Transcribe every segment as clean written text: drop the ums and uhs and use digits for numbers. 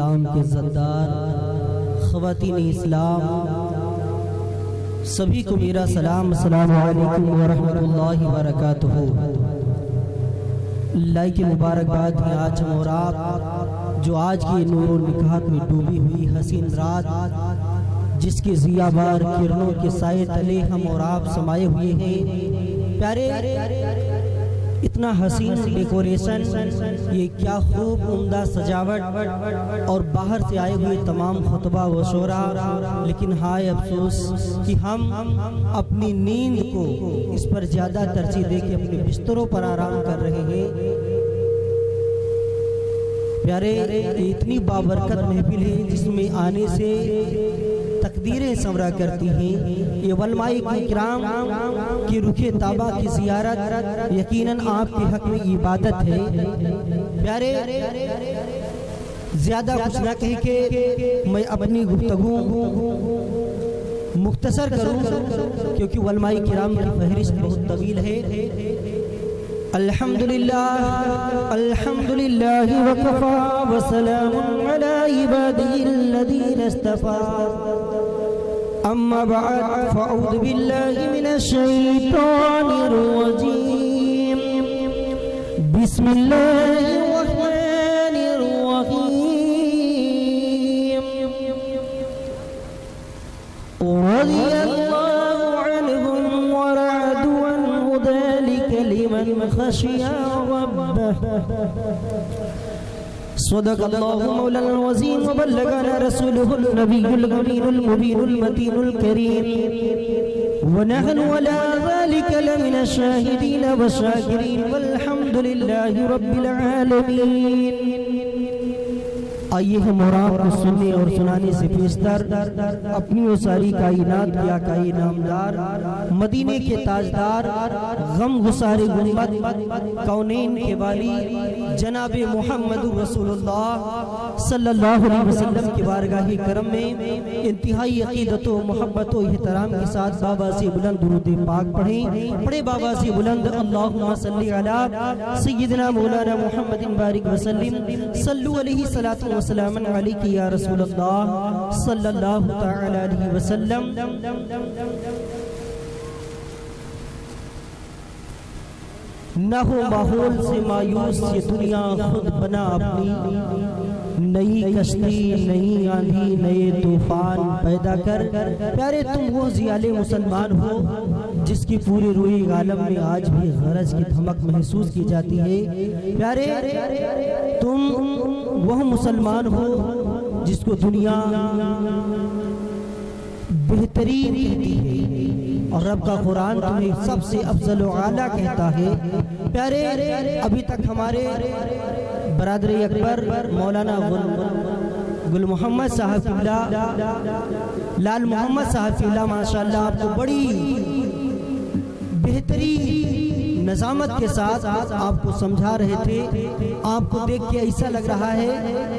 इस्लाम के ज़द्दार ख़वातीन इस्लाम सभी को मेरा सलाम, अस्सलामु अलैकुम व रहमतुल्लाहि व बरकातुहू। अल्लाह की मुबारकबाद है आज हम और आप जो आज की नूर निकाहत में डूबी हुई हसीन रात जिसके ज़ियाबार किरणों के साए तले हम और आप समाये हुए हैं। प्यारे इतना हसीन डेकोरेशन, ये क्या खूब उम्दा सजावट और बाहर से आए हुए तमाम खुतबा व शोरा, लेकिन हाय अफसोस कि हम अपनी नींद को इस पर ज़्यादा तरजीह देके अपने बिस्तरों पर आराम कर रहे हैं। प्यारे इतनी बाबरकत महफिल है जिसमें आने से तकदीरें संवरा करती हैं। ये वलमाए किराम की रुखे ताबा की ज़ियारत यकीनन आपके हक में इबादत है। प्यारे ज़्यादा कुछ ना कह के मैं अपनी गुफ्तगू मुख्तसर करूं क्योंकि वलमाए किराम की फहरिस्त बहुत तवील है। अल्हम्दुलिल्लाह अल्हम्दुलिल्लाह वकफ़ा व सलामुन अला इबादिहिल्लज़ीना इस्तफ़ा, अम्मा बअद फ़अऊज़ु बिल्लाहि मिनश शैतानिर रजीम, बिस्मिल्लाहिर रहमानिर रहीम। लिमन खशिया रब्बह, सदक़ल्लाहु मौलाना अज़ीम व बल्लगना रसूलुहुल नबियुल अमीनुल मुबीनुल मतीनुल करीम, व नहनु अला ज़ालिका लमिनश शाहिदीन व शाकिरीन वल्हम्दुलिल्लाहि रब्बिल आलमीन। आइए हम और आपको सुनने और सुनाने से बेशतर अपनी और सारी कायनात के आकाए नामदार, मदीने के ताजदार, गम गुसारे गुंबद, कौनैन के वाली जनाब मोहम्मद रसूलुल्लाह सल्लल्लाहु अलैहि वसल्लम की बारगाह करम में इंतहाई अक़ीदत व मोहब्बत व एहतराम के साथ बाबा से बुलंद दुरूद पाक पढ़ें। पढ़े बाबा से बुलंद अल्लाहुम्मा सल्ली अला सय्यिदना मौलाना मुहम्मदिन बारिक वसल्लिम सल्लु अलैहि सलातु वसलामन अलैहि या रसूलल्लाह सल्लल्लाहु तआला अलैहि वसल्लम। न हो माहौल से मायूस ये दुनिया खुद बना अपनी, नई कश्ती नई आंधी नए तूफान पैदा कर। प्यारे तुम वो ज़ियाले मुसलमान हो जिसकी पूरे रूई आलम में आज भी गरज की धमक महसूस की जाती है। प्यारे तुम वह मुसलमान हो जिसको दुनिया बेहतरीन कहती है और रब का कुरान तुम्हें सबसे अफजल व आला कहता है। प्यारे अभी तक हमारे बरादर अकबर मौलाना गुल मोहम्मद साहब क़िबला, लाल मोहम्मद साहब क़िबला माशाअल्लाह आपको बड़ी बेहतरीन नज़ामत के साथ आपको समझा रहे थे। आपको देख के ऐसा लग रहा है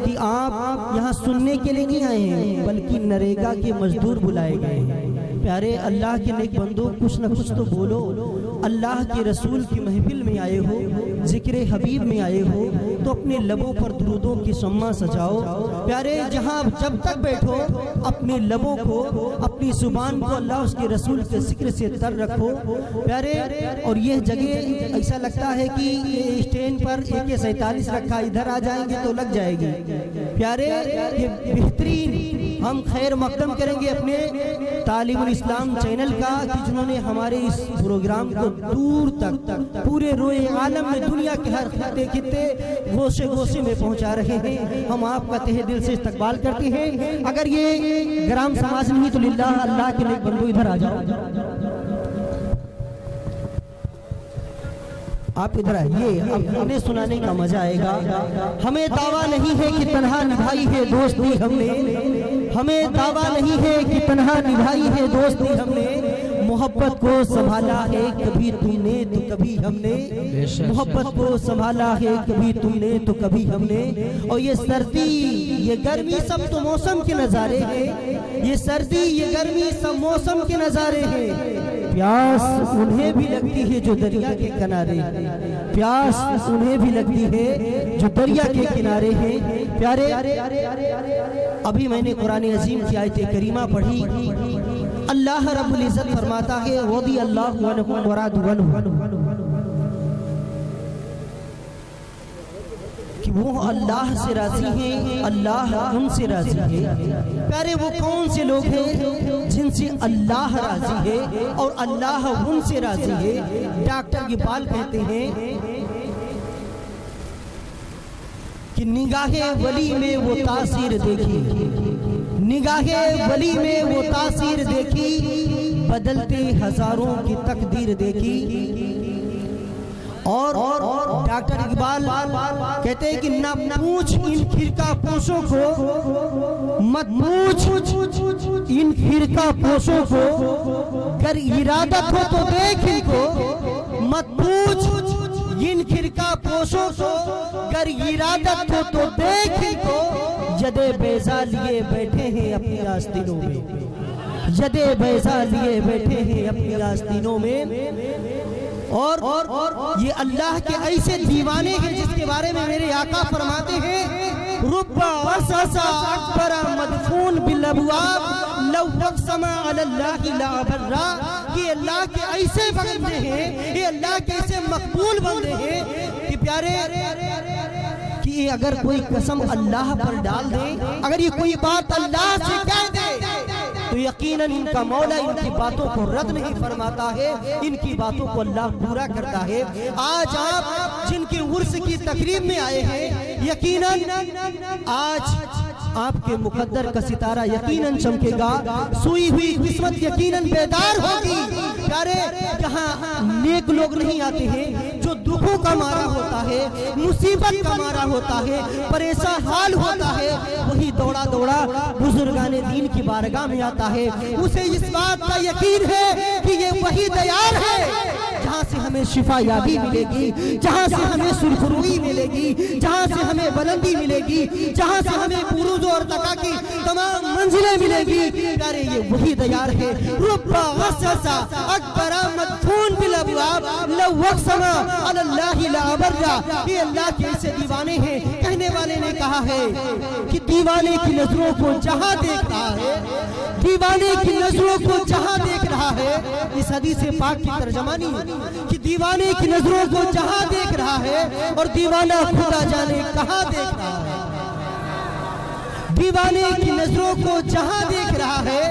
कि आप यहाँ सुनने के लिए नहीं आए हैं बल्कि नरेगा के मजदूर बुलाए गए हैं। प्यारे अल्लाह के नेक बंदो, कुछ न कुछ तो बोलो। अल्लाह के रसूल की महफिल में आए हो, जिक्र हबीब में आए हो तो अपने लबों पर दुरूदों की शम्मा सजाओ। प्यारे जहाँ जब तक बैठो अपने लबों को, अपनी जुबान को अल्लाह उसके रसूल के जिक्र से तर रखो। प्यारे और यह जगह ऐसा लगता है कि स्टैंड पर AK-47 रखा, इधर आ जाएंगे तो लग जाएगी। प्यारे ये बेहतरीन हम खैर मकदम करेंगे अपने तालीमुल इस्लाम चैनल का कि जिन्होंने हमारे इस प्रोग्राम को दूर तक पूरे रोए आलम में दुनिया के हर खित्ते गोशे गोशे में पहुंचा रहे हैं। हम आपका तहे दिल से इस्तकबाल करते हैं। अगर ये ग्राम समाज नहीं तो लिल्लाह अल्लाह के नेक बंदो इधर आ जाओ, आप इधर आइए, अपने सुनाने का मजा आएगा। हमें दावा नहीं है कि तन्हा निभाई है दोस्ती हमने, हमें दावा नहीं है कि तन्हा निभाई है दोस्ती हमने, मोहब्बत को संभाला है कभी तुमने तो कभी हमने, मोहब्बत को संभाला है कभी तुमने तो कभी हमने। और ये सर्दी ये गर्मी सब तो मौसम के नज़ारे हैं, ये सर्दी ये गर्मी सब मौसम के नज़ारे हैं। प्यास उन्हें भी लगती है जो दरिया के किनारे, प्यास उन्हें भी लगती है जो दरिया के किनारे हैं। प्यारे, अभी मैंने कुरान अजीम की आयत करीमा पढ़ी। अल्लाह रब्बुल इज्जत फरमाता है रज़ी अल्लाहु अन्हुम व रदू अन्हु, कि वो अल्लाह से राजी हैं, अल्लाह उनसे राजी है। प्यारे, वो कौन से लोग हैं जिनसे अल्लाह राजी है और अल्लाह उनसे राजी है? डॉक्टर इकबाल कहते हैं कि निगाहे वली में वो तासीर देखी, निगाहे वली में वो तासीर देखी, बदलते हजारों की तकदीर देखी। और डॉक्टर इकबाल कहते हैं कि न पूछ इन खिरका पोशों को, मत पूछ इन खिरका पोशों को, कर इरादत हो तो देख इनको, मत पूछ इन खिरका पोशों को, कर इरादत हो तो देख इनको। जदे बैजा लिए बैठे हैं अपनी आस्तीनों में, जदे बैजा लिए बैठे हैं अपनी आस्तीनों में। और ये अल्लाह के ऐसे दीवाने हैं जिसके बारे में मेरे आका फरमाते हैं रुब्बा वससा अकबर मदफून बिल अबवाब लौ वक़समा अलल्लाहि ला बर्रा, कि अल्लाह के ऐसे बंदे हैं, ये अल्लाह के ऐसे मकबूल बंदे हैं कि प्यारे, कि अगर कोई कसम अल्लाह पर डाल दे, अगर ये कोई बात अल्लाह से कह दे तो यकीनन इनका मौला इनकी बातों को रद्द नहीं फरमाता है, इनकी बातों को अल्लाह पूरा करता है। आज आप जिनके उर्स की तकरीब में आए हैं, यकीनन आज आपके मुकद्दर का सितारा यकीनन चमकेगा, सोई हुई किस्मत यकीनन बेदार होगी। प्यारे, जहाँ नेक लोग नहीं आते हैं, जो दुखों का मारा होता है, मुसीबत का मारा होता है, परेशान हाल होता है, वही दौड़ा दौड़ा बुजुर्गाने दीन की बारगाह में आता है। उसे इस बात का यकीन है कि ये वही दयाल है जहाँ से हमें शिफा याबी मिलेगी, जहाँ से हमें सुरखरुई मिलेगी, जहाँ से हमें बुलंदी मिलेगी, जहाँ से हमें बुरूज और तका की तमाम मंजिलें मिलेगी। प्यारे, ये वही दयाल है। रुब्बा वससा अकबर मदफून बिल अबवाब लौ वक़समा अलल्लाहि ला बर्रा, ये अल्लाह के ऐसे दीवाने हैं। कहने वाले ने कहा है कि दीवाने की नजरों को जहाँ देख रहा है, दीवाने की नजरों को जहाँ देख रहा है, इस हदीस पाक की तर्जमानी कि दीवाने की नजरों को जहाँ देख रहा है और दीवाना खुदा जाने कहाँ देख रहा है। दीवाने की नजरों को जहाँ देख रहा है,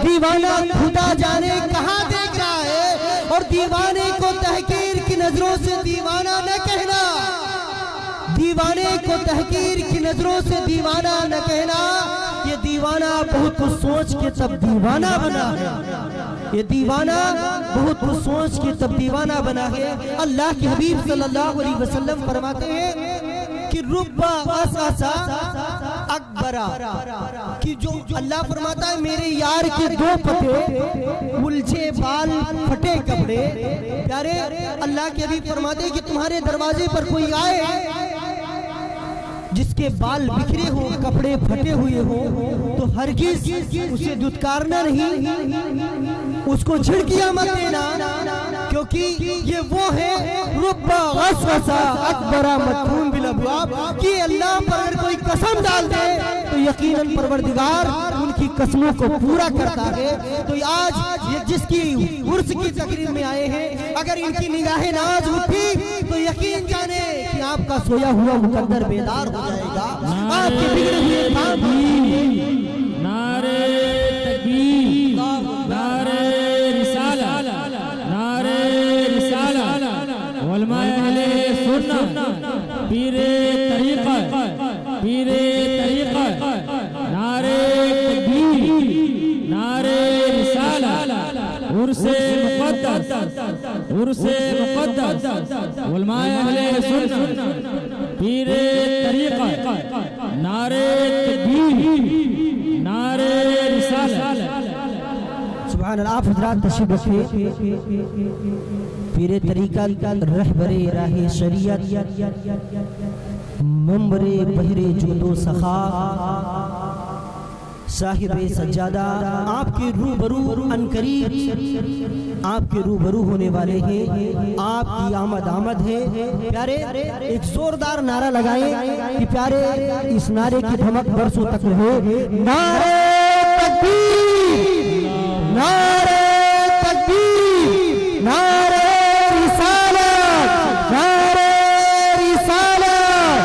दीवाना खुदा जाने कहाँ देख रहा है। और दीवाने को तहकीर की नजरों से दीवाना न कहना, दीवाने को तहकीर की नजरों से दीवाना न कहना। ये दीवाना बहुत कुछ सोच के तब दीवाना बना है, ये दीवाना बहुत कुछ सोच के तब दीवाना बना है। अल्लाह के हबीब सल्लल्लाहु अलैहि वसल्लम फरमाते हैं कि रुब्बा वससा अकबरा, कि जो अल्लाह फरमाता है मेरे यार के दो पते, उलझे बाल फटे कपड़े। प्यारे, अल्लाह के हबीब फरमाते हैं कि तुम्हारे दरवाजे पर कोई आए जिसके बाल बिखरे हो, कपड़े फटे हुए हो, तो हरगिज उसे दुत्कारना नहीं, उसको झिड़कियां मत देना, क्योंकि ये वो है रुब्बा वसवसा अकबरा मदफून बिल अबवाब, कि अल्लाह पर अगर कोई कसम डाल दे तो यकीनन परवरदिगार उनकी कसमों को पूरा करता है। तो आज ये जिसकी उर्स की तकरीब में आए हैं, अगर इनकी निगाहें नाज उठी तो यकीन जाने कि आपका सोया हुआ मुकद्दर बेदार हो जाएगा, आपके बिगड़े हुए काम। नारे तकबीर, नारे रिसाला, नारे रिसाला, उलमाए अहले सुन्नत, पीरे तरीक़ा, पीरे तरीक़ा, नारे तकबीर, नारे रिसाला, उर्से मुक़द्दस, उर्से मुक़द्दस, उलमाए अहले सुन्नत, पीरे तरीक़ा, नारे तकबीर, नारे रिसाला। सुभान अल्लाह। आप हज़रात तशरीफ़ रखिए। पीरे तरीक़ा रहबरे राहे शरीयत, मंबरे बहरे जुदो सखा, साहिबे सज्जादा आपके रूबरू अनकरीब आपके रूबरू होने वाले हैं। आपकी आमद है प्यारे। एक जोरदार नारा लगाएं कि प्यारे इस नारे की धमक बरसों तक रहे। नारे तकबीर, नारे तकबीर, नारे रिसालत, नारे रिसालत,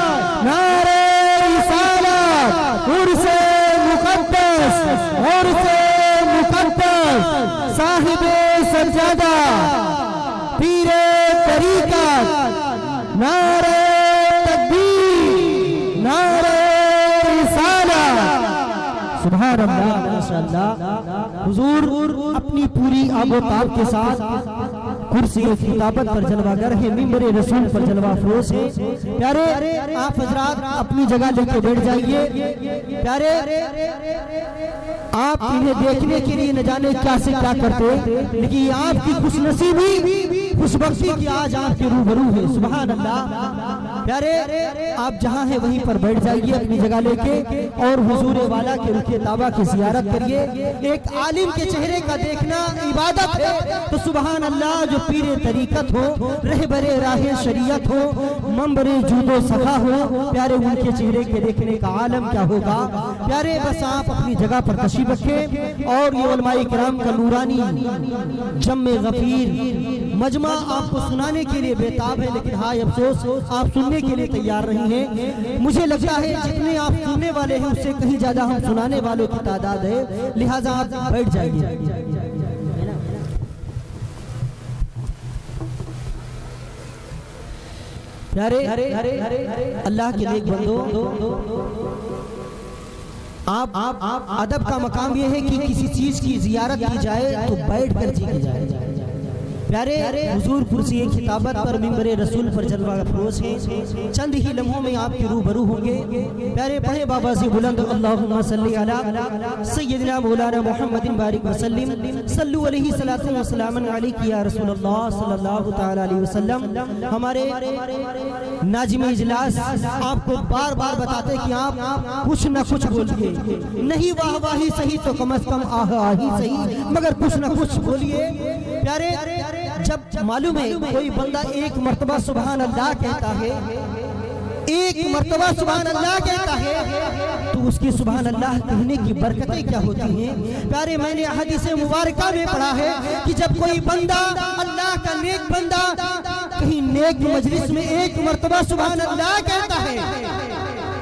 नारे रिसालत। उर्से मुक़द्दस, उर्से मुक़द्दस साहिबे सज्जादा पीरे तरीक़त, नारे तकबीर, नारे रिसालत। सुभान अल्लाह, माशाअल्लाह। हुजूर अपनी पूरी आबोताब के साथ कुर्सी खिताबत पर जलवागर है, मिंबरे रसूल पर जलवा फरोश है। प्यारे आप हजरात अपनी जगह लेके बैठ जाइए। प्यारे आप इन्हें देखने के लिए न जाने क्या से क्या करते, लेकिन आपकी खुशनसीबी खुशबख्ती की आज आपके रूबरू है। सुभान अल्लाह। प्यारे आप जहाँ हैं वहीं पर बैठ जाइए अपनी जगह लेके और हुजूर वाला के रुखे ताबा की ज़ियारत करिए। एक आलिम के चेहरे का देखना इबादत है, तो सुभान अल्लाह जो पीरे तरीकत हो, रहबरे राहे शरीयत हो, मंबरे जूदो सखा हो, प्यारे उनके चेहरे के देखने का आलम क्या होगा। प्यारे बस आप अपनी जगह पर तशरीफ रखें और ये उलमाए किराम का नूरानी जम्मे गफीर मजमा आपको सुनाने के लिए बेताब है, लेकिन हाय अफसोस आप सुनने के लिए तैयार नहीं है। मुझे लगता है जितने आप सुनने वाले हैं उससे कहीं ज्यादा हम सुनाने वालों की तादाद है, लिहाजा आप बैठ जाइए। प्यारे अल्लाह के नेक बंदो, आप अदब का मकाम यह है कि किसी चीज की जियारत की जाए तो बैठ कर की जाए। प्यारे हुजूर कुर्सी खिताबत पर मिंबरे रसूल पर जलवा फरोश है। चंद ही लम्हों में आपके रूबरू होंगे। प्यारे पढ़े बाबा से बुलंद अल्लाहुम्मा सल्ली अला सय्यिदना मौलाना मुहम्मदिन बारिक वसल्लिम सल्लु अलैहि सलातु व सलामन अलैहि या रसूल अल्लाह सल्लल्लाहु तआला अलैहि वसल्लम। हमारे नाजिम इजलास आपको बार बार बताते कि आप कुछ न कुछ बोलिए, नहीं वाह वाही सही तो कम से कम आह आही सही, मगर कुछ न कुछ बोलिए। प्यारे जब मालूम है कोई बंदा एक मर्तबा सुभान अल्लाह कहता है, एक मर्तबा सुभान अल्लाह कहता है, तो उसकी सुभान अल्लाह कहने की बरकतें क्या होती हैं। प्यारे मैंने हदीस मुबारका में पढ़ा है कि जब कोई बंदा अल्लाह का नेक बंदा कहीं नेक मजलिस में एक मर्तबा सुभान अल्लाह कहता है,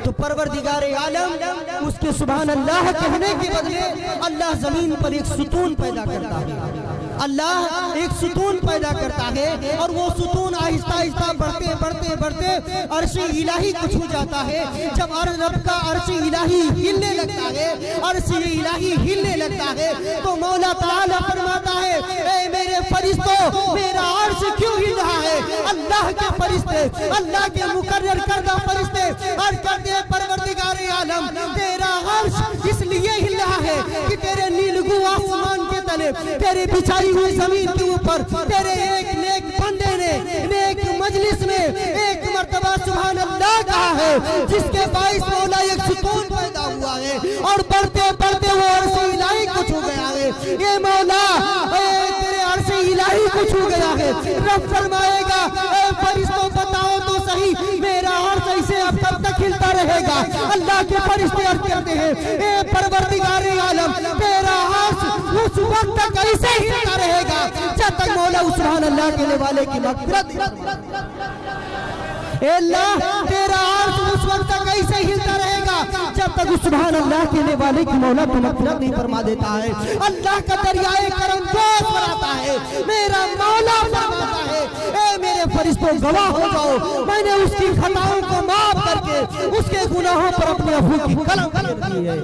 तो परवरदिगार आलम उसके सुभान अल्लाह कहने के बदले अल्लाह जमीन पर एक सुकून पैदा करता है। अल्लाह एक सुकून पैदा करता है और वो सुकून आहिस्ता आहिस्ता बढ़ते बढ़ते बढ़ते अर्श इलाही को छू जाता है। जब रब का अर्श इलाही हिलने लगता है, अर्श इलाही हिलने लगता है, तो मौला ताला फरमाता है, ए मेरे फरिश्तों मेरा अर्श क्यों हिल रहा है। अल्लाह के फरिश्ते, अल्लाह के मुकर्रर करदा फरिश्ते अर्ज करते हैं, परवरदिगार आलम तेरा अर्श इसलिए हिल रहा है कि तेरे नीलगू आसमान के तले, तेरे बिछाई हुई जमीन के ऊपर तेरे एक नेक बंदे ने नेक मजलिस में एक मर्तबा सुभान अल्लाह कहा है, जिसके बाइस मौला एक सुकून पैदा हुआ है और बढ़ते बढ़ते वो अर्श इलाही को छू गया है। ये मौला तेरे अर्श इलाही को छू गया है। रब फरमाएगा, फरिश्तों बताओ तो सही मेरा अर्श ऐसे अब कब तक हिलता रहेगा। अल्लाह के फरिश्ते अर्ज करते हैं, ए परवरदिगार आलम तेरा अर्श उस वक्त तक ऐसे हिलता रहेगा जब तक मौला सुभान अल्लाह कहने वाले की मग़फ़िरत। अल्लाह तेरा अर्श उस वक्त तक ऐसे हिलता रहेगा जब तक उस सुभान अल्लाह कहने वाले की मौला को मग़फ़िरत नहीं फरमा देता है। अल्लाह का दरियाए करम जोश बनाता है, मेरा मौला फरमाता है, ए मेरे फरिश्तों गवाह हो जाओ, मैंने उसकी खताओं को माफ करके उसके गुनाहों पर अपने अफू की कलम कर दी है।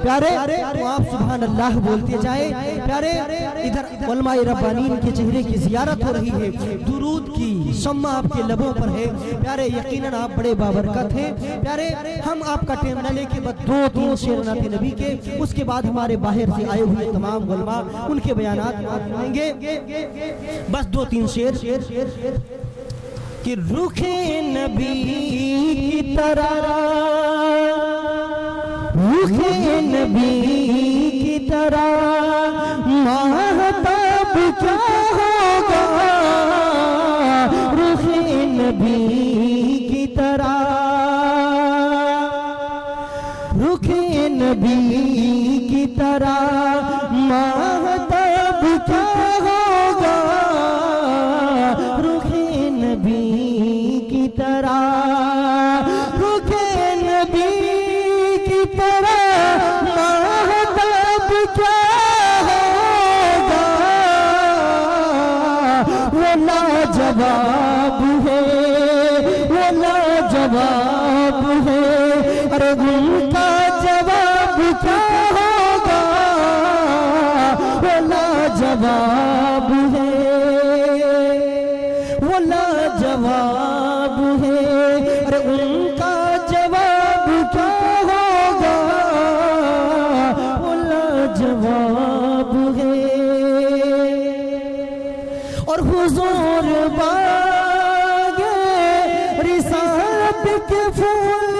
प्यारे तो आप सुभान अल्लाह बोलते जाए। प्यारे इधर उलमाए रब्बानीन के चेहरे की ज़ियारत हो रही है, दुरूद की शम्मा आपके लबों पर है। प्यारे यकीनन आप बड़े बाबरकत हैं। प्यारे हम आपका टाइम न लेके बस 2-3 शेर नाते नबी के, उसके बाद हमारे बाहर से आए हुए तमाम उलमा उनके बयानात सुनेंगे। बस 2-3 शेर कि रुखे नबी की तरह रुखे नबी की तरह महताब क्या होगा, रुखे नबी की तरह, रुखे नबी की तरह महताब क्या होगा, रुखे नबी की तरह, रुखे नबी की तरह महताब क्या होगा, वो लाजवाब है, वो लाजवाब है, अरे उनका जवाब क्या होगा, वो लाजवाब है, वो लाजवाब है, अरे उनका जवाब क्या होगा, वो लाजवाब है। और हुजूर बागे रिसालत के फूल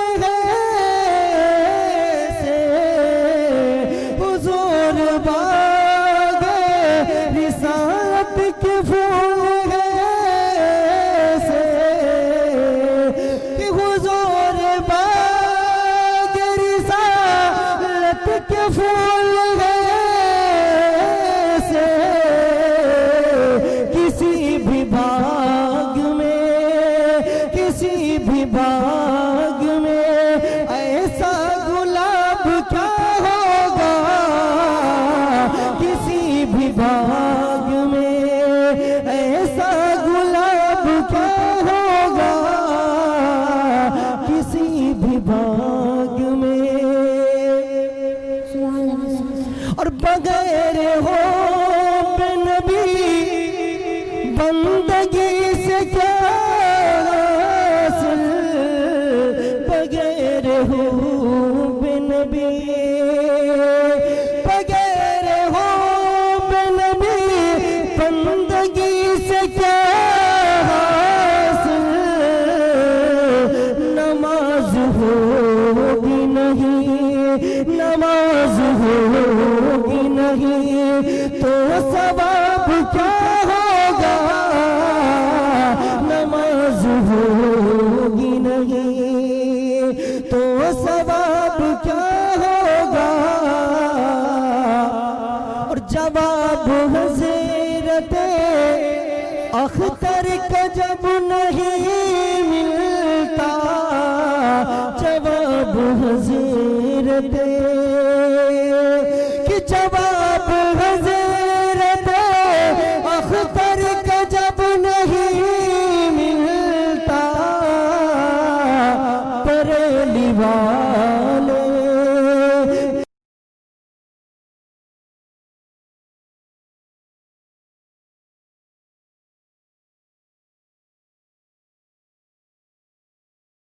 हुजूर बागे रिसालत के फूल से, कि हुजूर बागे रिसालत के फूल से, किसी भी बाग में, किसी भी बाग में ऐसा गुलाब क्या होगा, किसी भी बाग में ऐसा गुलाब क्या होगा, किसी भी बाग में। और बगैर हो नबी बंदगी से क्या हासिल, बगैर हो नबी, बगैर हो नबी बंदगी से क्या हासिल, नमाज होगी नहीं, नमाज होगी नहीं तो सवाब क्या होगा, नमाज होगी नहीं तो सवाब क्या होगा। और जवाब हज़रत अख्तर का जब नहीं मिलता, जवाब हज़रत